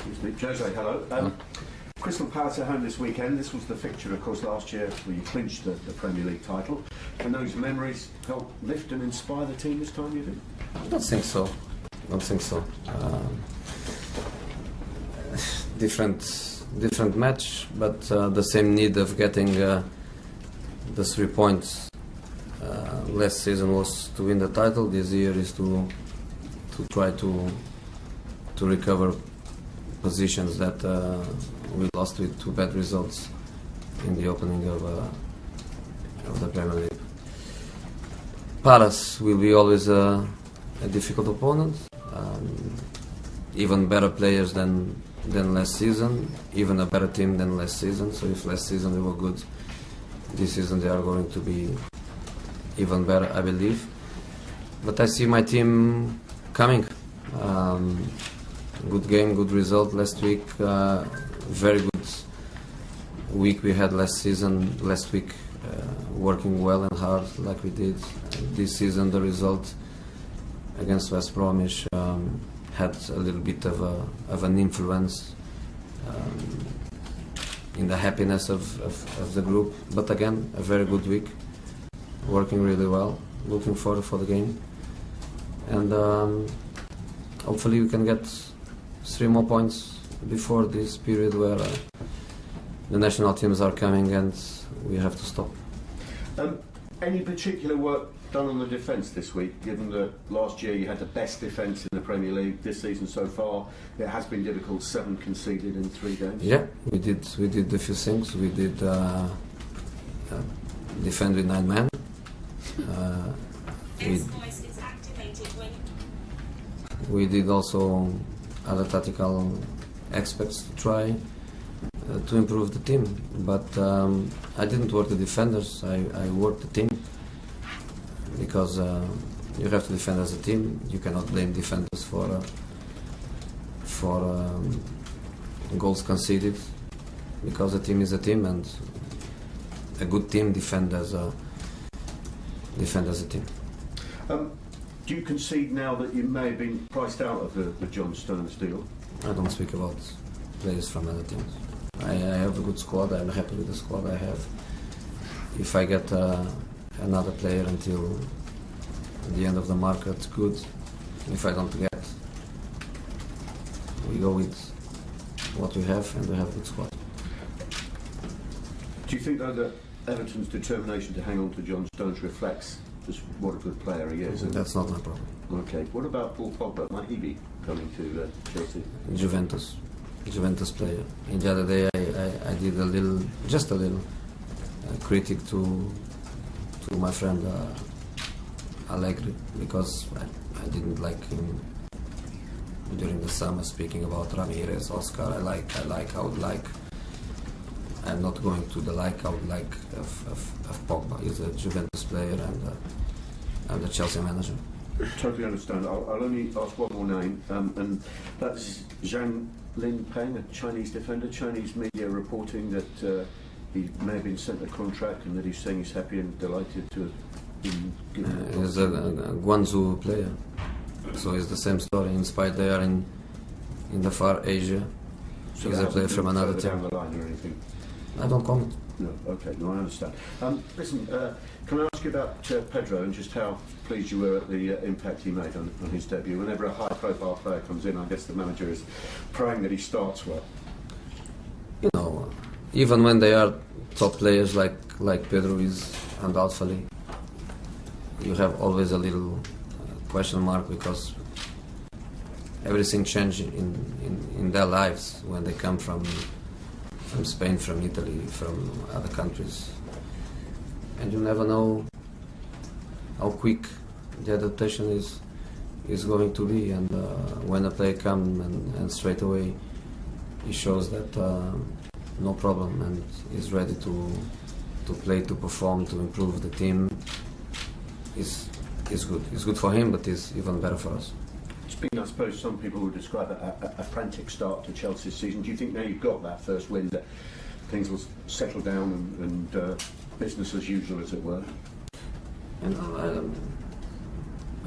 Excuse me. Jose, hello. Crystal Palace at home this weekend. This was the fixture, of course, last year where you clinched the Premier League title. Can those memories help lift and inspire the team this time, you think? I don't think so. Different match, but the same need of getting the 3 points. Last season was to win the title. This year is to try to recover positions that we lost with 2 bad results in the opening of the Premier League. Palace will be always a difficult opponent. Even better players than last season, even a better team than last season. So if last season they were good, this season they are going to be even better, I believe. But I see my team coming. Good game, good result last week. Very good week we had last week, working well and hard like we did. This season the result against West Bromwich had a little bit of an influence in the happiness of the group. But again, a very good week, working really well, looking forward for the game. And hopefully we can get 3 more points before this period where the national teams are coming and we have to stop. Any particular work done on the defence this week, given that last year you had the best defence in the Premier League? This season so far it has been difficult, 7 conceded in 3 games. Yeah, we did a few things. We did defend with 9 men. We did also other tactical aspects to try to improve the team, but I didn't work the defenders, I worked the team, because you have to defend as a team. You cannot blame defenders for goals conceded, because a team is a team, and a good team defend as a team. Do you concede now that you may have been priced out of the John Stones deal? I don't speak about players from other teams. I have a good squad. I'm happy with the squad I have. If I get another player until the end of the market, good. If I don't get, we go with what we have, and we have a good squad. Do you think though that Everton's determination to hang on to John Stones reflects just what a good player he is? That's not my problem. Okay. What about Paul Pogba? Might he be coming to Chelsea? Juventus player. And the other day I did just a little critic to my friend Allegri, because I didn't like him during the summer speaking about Ramirez, Oscar. I would like. I'm not going to the I would like of Pogba. He's a Juventus player, and I'm the Chelsea manager. Totally understand. I'll only ask one more name, and that's Zhang Linpeng, a Chinese defender. Chinese media reporting that he may have been sent a contract, and that he's saying he's happy and delighted to have been given. He's a Guangzhou player, so it's the same story. Inspired they are in the far Asia. So he's a player from another team. Down the line or anything? I don't comment. No, okay, no, I understand. Listen, can I ask you about Pedro and just how pleased you were at the impact he made on his debut? Whenever a high-profile player comes in, I guess the manager is praying that he starts well. You know, even when they are top players like Pedro is, undoubtedly, you have always a little question mark, because everything changes in their lives when they come from Spain, from Italy, from other countries, and you never know how quick the adaptation is going to be. And when a player comes and straight away he shows that no problem and is ready to play, to perform, to improve the team, is good. It's good for him, but it's even better for us. It's been, I suppose, some people would describe it a frantic start to Chelsea's season. Do you think now you've got that first win that things will settle down and business as usual, as it were? And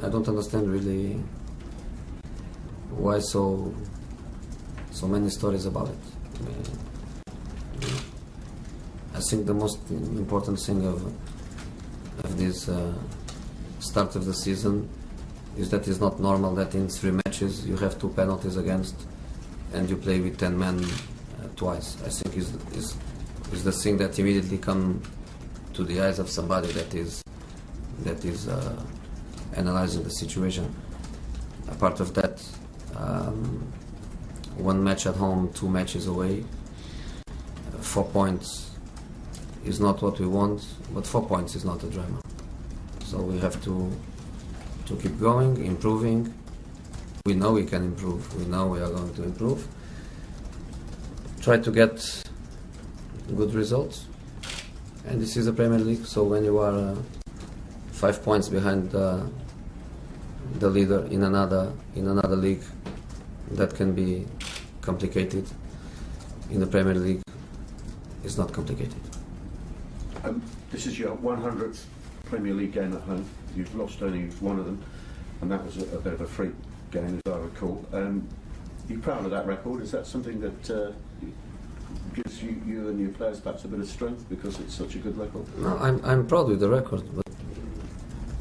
I don't understand really why so so many stories about it. I think the most important thing of this start of the season is that it's not normal that in 3 matches you have 2 penalties against and you play with 10 men twice. I think is the thing that immediately come to the eyes of somebody that is analyzing the situation. Apart of that, 1 match at home, 2 matches away, 4 points is not what we want, but 4 points is not a drama. So we have to keep going, improving. We know we can improve. We know we are going to improve. Try to get good results. And this is the Premier League, so when you are 5 points behind the leader in another league, that can be complicated. In the Premier League, it's not complicated. This is your 100th Premier League game at home. You've lost only 1 of them, and that was a bit of a freak game, as I recall. You're proud of that record? Is that something that gives you and your players perhaps a bit of strength because it's such a good record? No, I'm proud with the record, but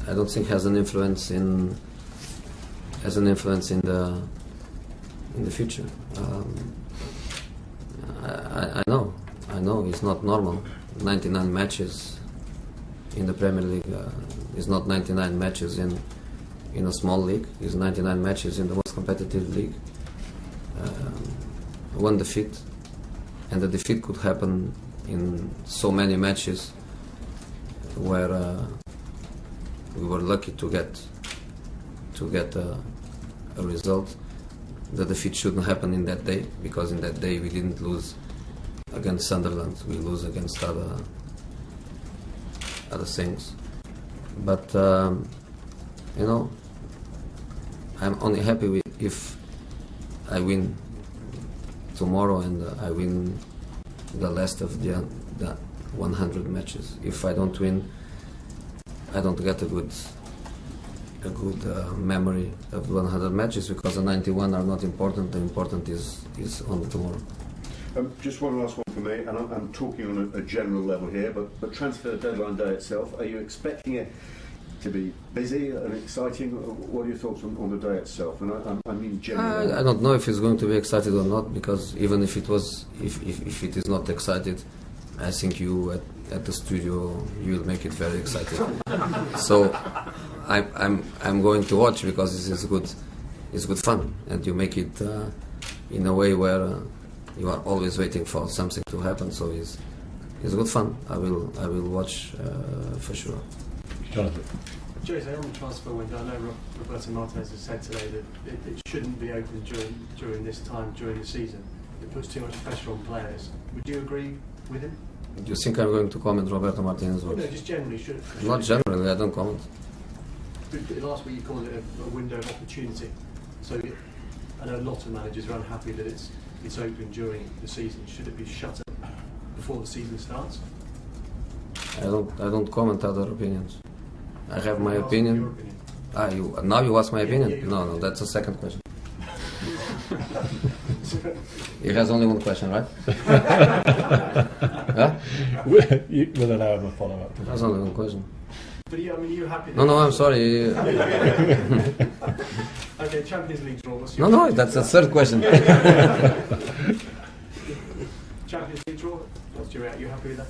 I don't think has an influence in the future. I know it's not normal. 99 matches in the Premier League is not 99 matches in a small league. It's 99 matches in the most competitive league. 1 defeat, and the defeat could happen in so many matches where we were lucky to get a result. The defeat shouldn't happen in that day, because in that day we didn't lose against Sunderland, we lose against other things. But I'm only happy if I win tomorrow and I win the last of the 100 matches. If I don't win, I don't get a good memory of 100 matches, because the 91 are not important. The important is on tomorrow. Just one last one for me, and I'm talking on a general level here, but transfer deadline day itself, are you expecting it to be busy and exciting? What are your thoughts on the day itself? And I mean generally. I don't know if it's going to be excited or not, because even if it is not excited, I think you at the studio you will make it very exciting. So I'm going to watch, because this is good. It's good fun, and you make it in a way where you are always waiting for something to happen. So it's good fun. I will watch for sure. Jonathan. Jose, on the transfer window, I know Roberto Martinez has said today that it shouldn't be open during this time during the season. It puts too much pressure on players. Would you agree with him? Do you think I'm going to comment Roberto Martinez? Well, no, just generally. Should not generally. I don't comment. Last week you called it a window of opportunity. So I know a lot of managers are unhappy that it's open during the season. Should it be shut up before the season starts? I don't comment other opinions. I have my opinion. Now you ask my opinion? Yeah, no, that's a second question. He has only 1 question, right? Huh? We'll allow him a follow-up. That's only 1 question. But you're happy. No, I'm sorry. Okay, Champions League draw. No, that's the 3rd question. Champions League draw. What's your reaction? You happy with that?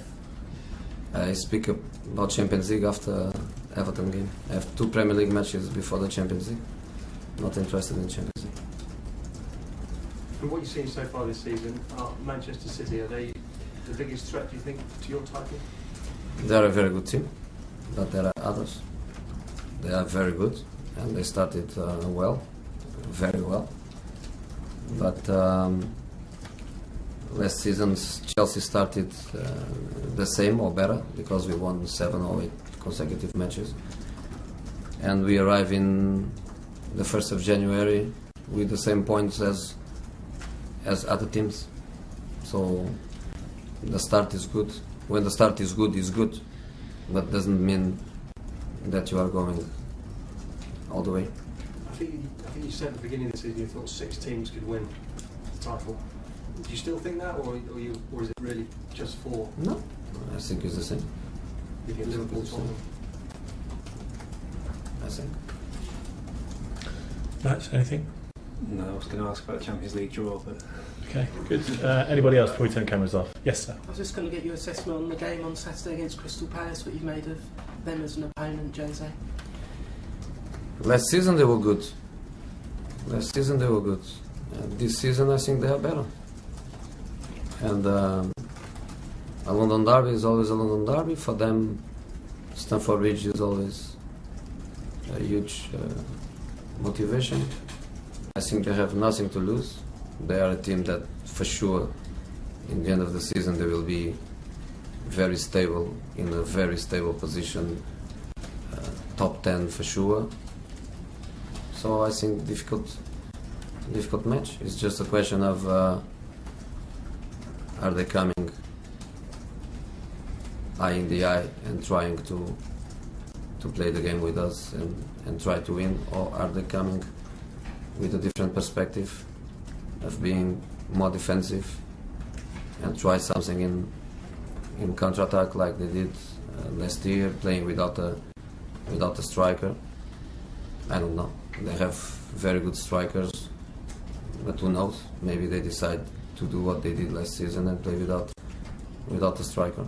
I speak about Champions League after Everton game. I have 2 Premier League matches before the Champions League. Not interested in Champions League. From what you've seen so far this season, Manchester City, are they the biggest threat, do you think, to your title? They are a very good team, but there are others. They are very good, and they started very well. But last season Chelsea started the same or better, because we won 7 or 8 consecutive matches, and we arrive in the 1st of January with the same points as other teams. So the start is good. When the start is good, it's good, but doesn't mean that you are going all the way. I think you said at the beginning of the season you thought 6 teams could win the title. Do you still think that, or is it really just for? No, I think it's the same. You get Liverpool Tottenham. I think. Matt, anything? No, I was going to ask about the Champions League draw, but Okay, good. Anybody else before we turn cameras off? Yes, sir. I was just going to get your assessment on the game on Saturday against Crystal Palace, what you've made of them as an opponent, Jose. Last season they were good. This season I think they are better. And a London derby is always a London derby. For them, Stamford Bridge is always a huge motivation. I think they have nothing to lose. They are a team that, for sure, in the end of the season, they will be very stable, in a very stable position, top 10 for sure. So I think difficult match. It's just a question of are they coming eye in the eye and trying to play the game with us and try to win, or are they coming with a different perspective of being more defensive and try something in counter-attack like they did last year, playing without a striker. I don't know. They have very good strikers, but who knows? Maybe they decide to do what they did last season and play without a striker.